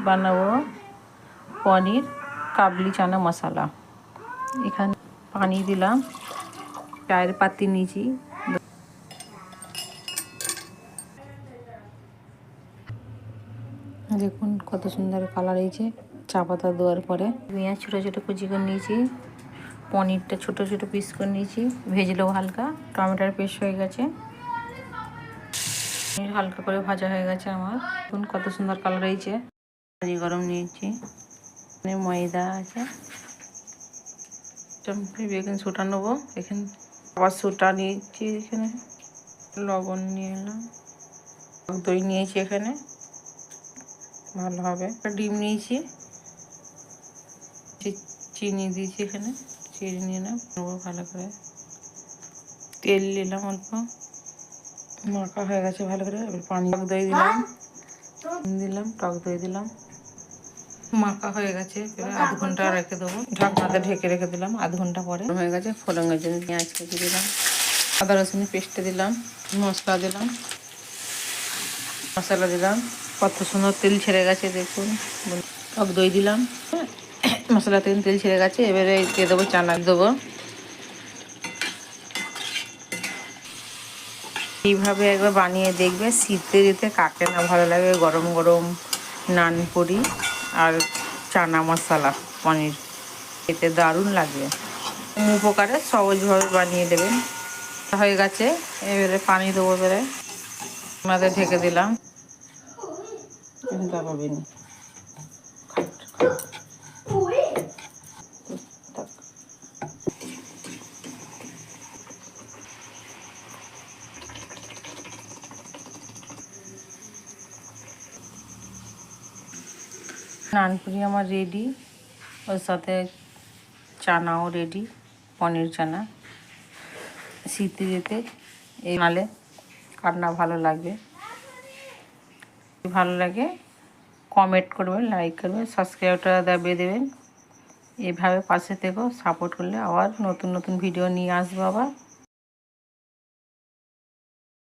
বানাবো পনির কাবলি চানা মশলা। এখানে পানি দিলাম, চায়ের পাতি নিয়েছি, দেখুন কত সুন্দর কালার হয়েছে। চা পাতা দেওয়ার পরে পেঁয়াজ ছোটো ছোটো কুচি করে নিয়েছি, পনিরটা ছোটো ছোটো পিস করে নিয়েছি, ভেজলেও হালকা। টমেটোর পেস্ট হয়ে গেছে, হালকা করে ভাজা হয়ে গেছে আমার। দেখুন কত সুন্দর কালার হয়েছে। পানি গরম নিয়েছি, ময়দা আছে, বেকিং সোডা নেবো। এখানে আবার সোডা নিয়েছি, এখানে লবণ নিয়ে এলাম, দই নিয়েছি, এখানে ভালো হবে। ডিম নিয়েছি, চিনি দিয়েছি, এখানে চিনি নিয়ে নেবো ভালো করে। তেল নিলাম অল্প, মাখা হয়ে গেছে ভালো করে। এবার পানি, টক দই দিলাম, টক দই দিলাম, মাখা হয়ে গেছে। এবার আধ ঘন্টা রেখে দেবো, ঢাকনাতে ঢেকে রেখে দিলাম। আধ ঘন্টা পরে হয়ে গেছে। ফোড়নের জন্য পেঁয়াজ কেটে দিলাম, আদা রসুন পেস্টে দিলাম, মশলা দিলাম, মশলা দিলাম। কত সুন্দর তেল ছেড়ে গেছে দেখুন। টক দই দিলাম, মশলা থেকে তেল ছেড়ে গেছে। এবারে দিয়ে দেবো চানা দেবো। এইভাবে একবার বানিয়ে দেখবে, শীতে যেতে কাকে না ভালো লাগে। গরম গরম নান পুরি আর চানা মশলা পনির, খেতে দারুণ লাগবে। উপকারে সহজভাবে বানিয়ে দেবেন। হয়ে গেছে, এবারে পানি দেবো। এবারে আমাদের ঢেকে দিলাম। নানপুরি আমার রেডি, ওর সাথে চানাও রেডি, পনির চানা। শীতে যেতে এই নালে কান্না ভালো লাগবে। ভালো লাগে কমেন্ট করবেন, লাইক করবেন, সাবস্ক্রাইবটা দাবিয়ে দেবেন। এভাবে পাশে থেকেও সাপোর্ট করলে আবার নতুন নতুন ভিডিও নিয়ে আসবো আবার।